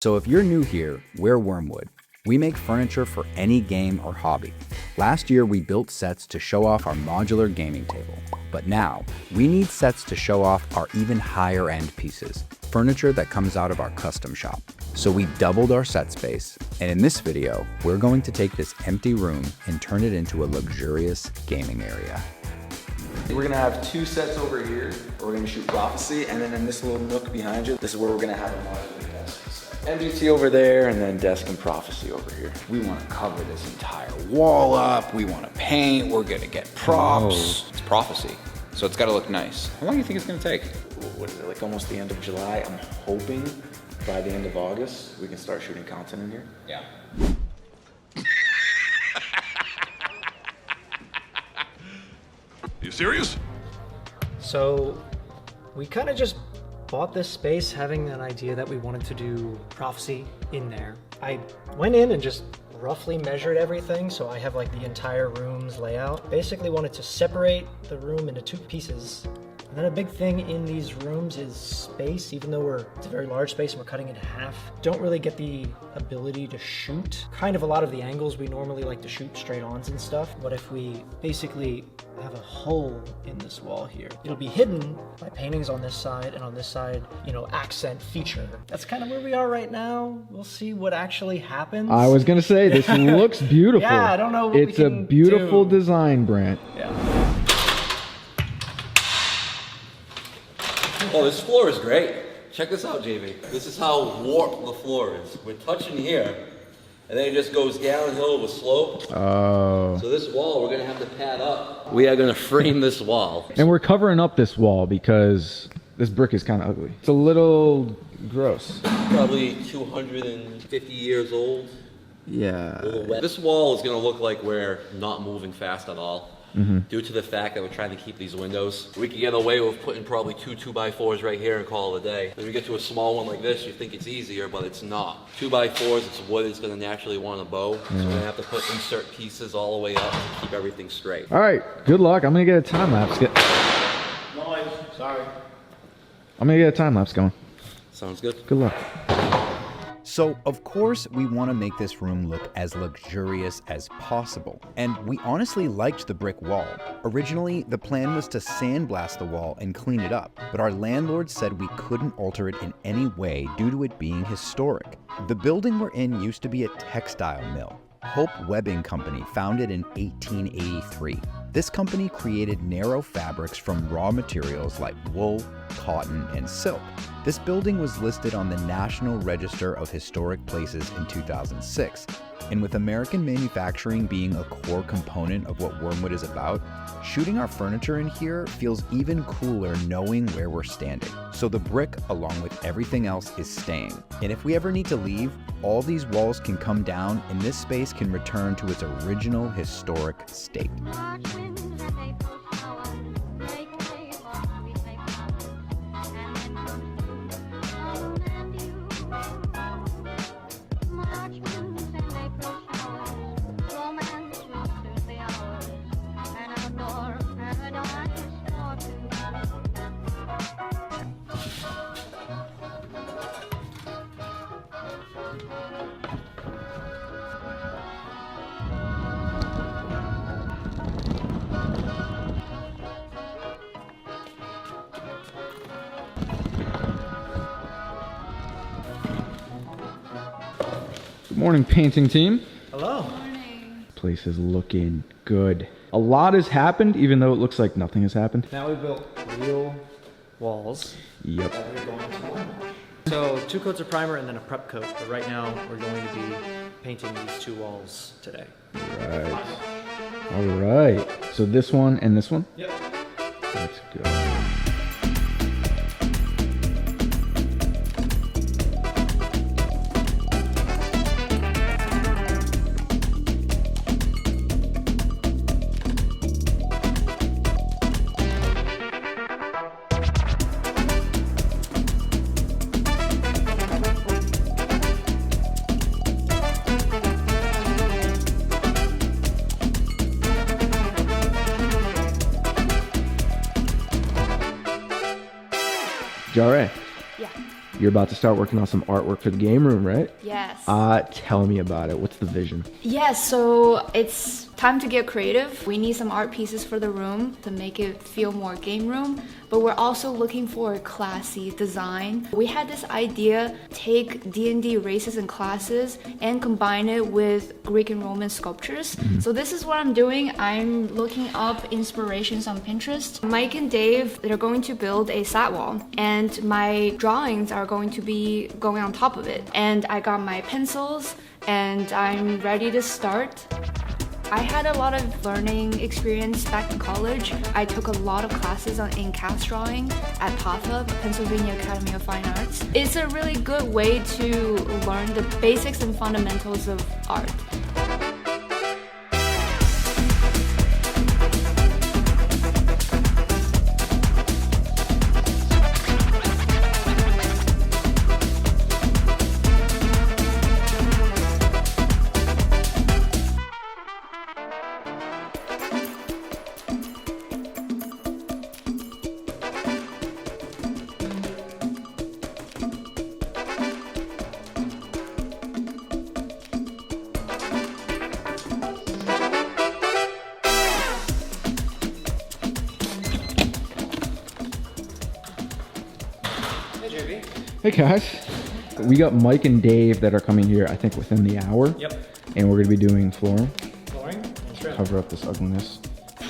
So if you're new here, we're Wyrmwood. We make furniture for any game or hobby. Last year, we built sets to show off our modular gaming table. But now, we need sets to show off our even higher end pieces, furniture that comes out of our custom shop. So we doubled our set space, and in this video, we're going to take this empty room and turn it into a luxurious gaming area. We're gonna have two sets over here. We're gonna shoot Prophecy, and then in this little nook behind you, this is where we're gonna have a modular desk. MGT over there, and then desk and Prophecy over here. We wanna cover this entire wall up. We wanna paint. We're gonna get props. It's Prophecy, so it's gotta look nice. How long do you think it's gonna take? What is it, like almost the end of July? I'm hoping by the end of August, we can start shooting content in here. Yeah. You serious? So we kind of just bought this space having an idea that we wanted to do Prophecy in there. I went in and just roughly measured everything, so I have like the entire room's layout. Basically wanted to separate the room into two pieces. And then a big thing in these rooms is space. Even though it's a very large space and we're cutting it in half, don't really get the ability to shoot. Kind of a lot of the angles we normally like to shoot straight ons and stuff. What if we basically have a hole in this wall here? It'll be hidden by paintings on this side, and on this side, you know, accent feature. That's kind of where we are right now. We'll see what actually happens. I was gonna say, this looks beautiful. Yeah, I don't know what it's we a can beautiful do. design, Brent. Yeah. Oh, this floor is great. Check this out, JV. This is how warped the floor is. We're touching here, and then it just goes downhill with slope. Oh. So this wall, we're gonna have to pad up. We are gonna frame this wall. And we're covering up this wall because this brick is kind of ugly. It's a little gross. Probably 250 years old. Yeah. A little wet. This wall is gonna look like we're not moving fast at all. Due to the fact that we're trying to keep these windows. We could get away with putting probably two 2x4s right here and call it a day. When we get to a small one like this, you think it's easier, but it's not. 2x4s, it's wood, it's gonna naturally want to bow. So we're gonna have to put insert pieces all the way up to keep everything straight. All right, good luck. I'm gonna get a time lapse. Noise, sorry. I'm gonna get a time lapse going. Sounds good. Good luck. So, of course, we want to make this room look as luxurious as possible. And we honestly liked the brick wall. Originally, the plan was to sandblast the wall and clean it up, but our landlord said we couldn't alter it in any way due to it being historic. The building we're in used to be a textile mill. Hope Webbing Company, founded in 1883. This company created narrow fabrics from raw materials like wool, cotton, and silk. This building was listed on the National Register of Historic Places in 2006. And with American manufacturing being a core component of what Wyrmwood is about, shooting our furniture in here feels even cooler knowing where we're standing. So the brick, along with everything else, is staying. And if we ever need to leave, all these walls can come down and this space can return to its original historic state. Good morning, painting team. Hello. Place is looking good. A lot has happened, even though it looks like nothing has happened. Now we built real walls. Yep. That we're going to wash. So 2 coats of primer and then a prep coat. But right now we're going to be painting these 2 walls today. Right. All right. So this one and this one? Yep. Let's go. Jiarui. Yeah. You're about to start working on some artwork for the game room, right? Yes. Tell me about it. What's the vision? Yes, so it's time to get creative. We need some art pieces for the room to make it feel more game room, but we're also looking for a classy design. We had this idea, take D&D races and classes and combine it with Greek and Roman sculptures. So this is what I'm doing. I'm looking up inspirations on Pinterest. Mike and Dave, they're going to build a sat wall, and my drawings are going to be going on top of it. And I got my pencils and I'm ready to start. I had a lot of learning experience back in college. I took a lot of classes on in-cast drawing at PAFA, Pennsylvania Academy of Fine Arts. It's a really good way to learn the basics and fundamentals of art. Hey guys, we got Mike and Dave that are coming here, I think within the hour. Yep. And we're gonna be doing flooring, Flooring and trim. cover up this ugliness,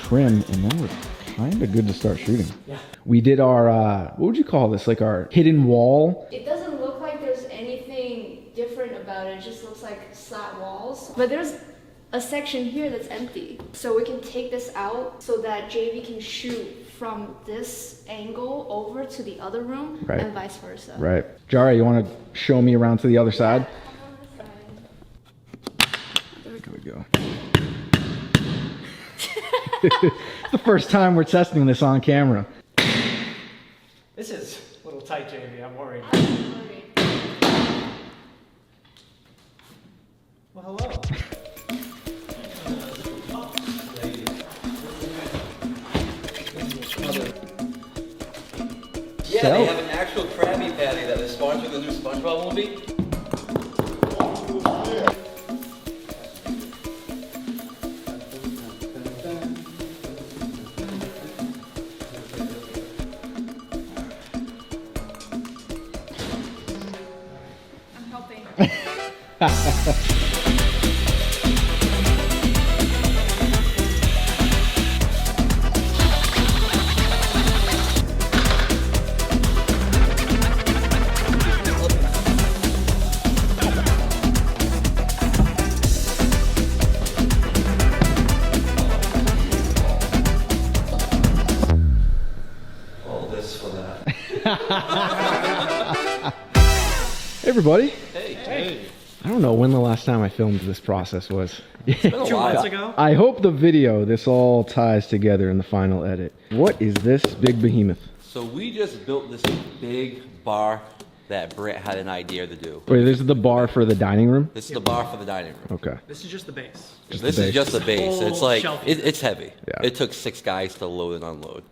trim, and then we're kinda good to start shooting. Yeah. We did our, what would you call this? Like our hidden wall. It doesn't look like there's anything different about it. It just looks like slat walls. But there's a section here that's empty. So we can take this out so that JV can shoot from this angle over to the other room Right. and vice versa. Right. Jari, you wanna show me around to the other side? There we go. It's the first time we're testing this on camera. This is a little tight, JV. I'm worried. Well, hello. Yeah, So- they have an actual Krabby Patty that is sponsoring the new SpongeBob movie. I'm helping. All this for that. Hey everybody. Hey. I don't know when the last time I filmed this process was. It's been a 2 while. months ago? I hope the video, this all ties together in the final edit. What is this big behemoth? So we just built this big bar that Britt had an idea to do. Wait, this is the bar for the dining room? This is the bar for the dining room. Okay. This is just the base. Just This the is base. just the base. Whole It's like, shelf. it's heavy. Yeah. It took 6 guys to load and unload.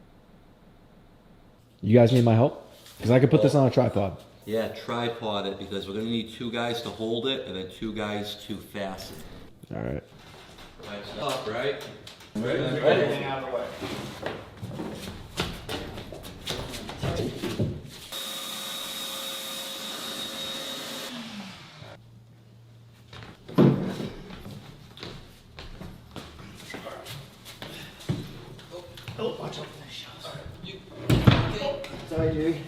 You guys need my help? Because I could put this on a tripod. Yeah, tripod it because we're gonna need 2 guys to hold it and then 2 guys to fasten. All right. Up, right? Everything out of the way. Oh, watch out for the shots. Sorry, Jerry.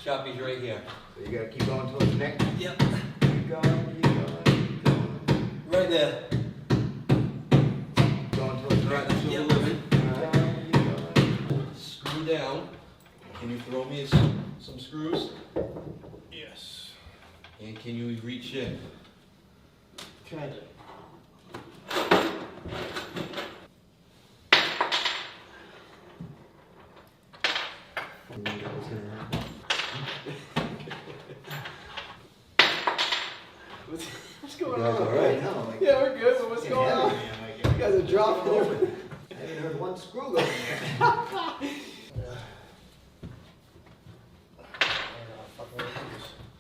Shoppy's right here. So you gotta keep going towards the neck. Yep. Keep going, keep going, keep going. Right there. Going towards the Right, neck. that's where we're living. Keep going, keep going. Screw down. Can you throw me some screws? Yes. And can you reach in? Try to. What's going on? Right now, like, yeah, we're good, but what's going on? You guys are dropping everything. I haven't heard one screw go in there.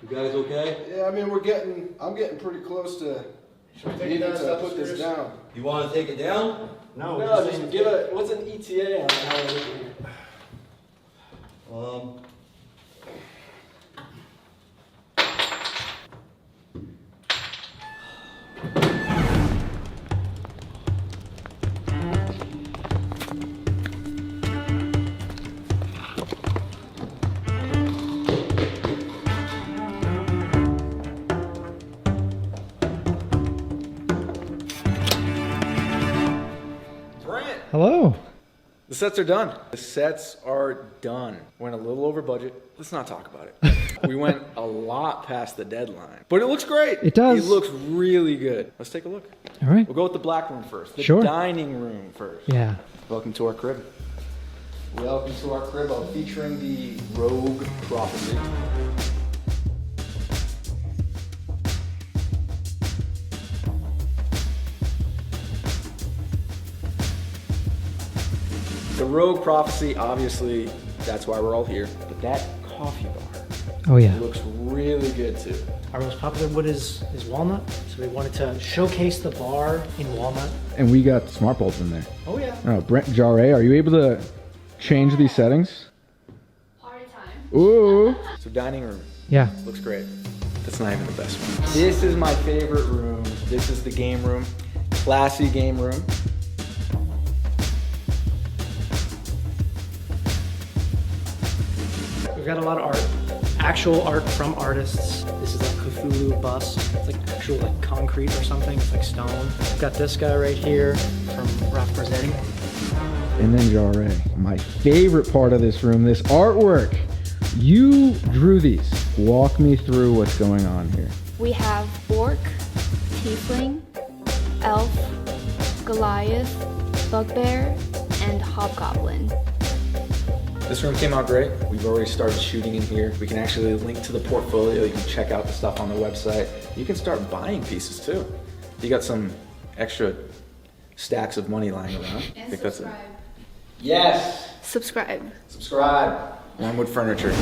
You guys okay? Yeah, I mean, I'm getting pretty close to needing to put this down. You want to take it down? No, just give what's an ETA on how to look at here? Hello. The sets are done. The sets are done. Went a little over budget. Let's not talk about it. We went a lot past the deadline, but it looks great. It does. It looks really good. Let's take a look. All right. We'll go with the black room first. The Sure. dining room first. Yeah. Welcome to our crib. Welcome to our crib featuring the Rogue Prophecy. The Rogue Prophecy, obviously, that's why we're all here. But that coffee bar Oh yeah. looks really good too. Our most popular wood is walnut, so we wanted to showcase the bar in walnut. And we got smart bulbs in there. Oh yeah. Oh, Brent Jiarui, are you able to change these settings? Party time. Ooh. So dining room, Yeah. looks great. That's not even the best one. This is my favorite room. This is the game room. Classy game room. We've got a lot of art. Actual art from artists. This is a Cthulhu bust. It's like actual like concrete or something. It's like stone. We've got this guy right here from Ralph Brazetti. And then Jiarui. My favorite part of this room, this artwork. You drew these. Walk me through what's going on here. We have orc, tiefling, elf, Goliath, bugbear, and hobgoblin. This room came out great. We've already started shooting in here. We can actually link to the portfolio. You can check out the stuff on the website. You can start buying pieces too. You got some extra stacks of money lying around. I think that's it. Yes. Subscribe. Subscribe. Wyrmwood Furniture.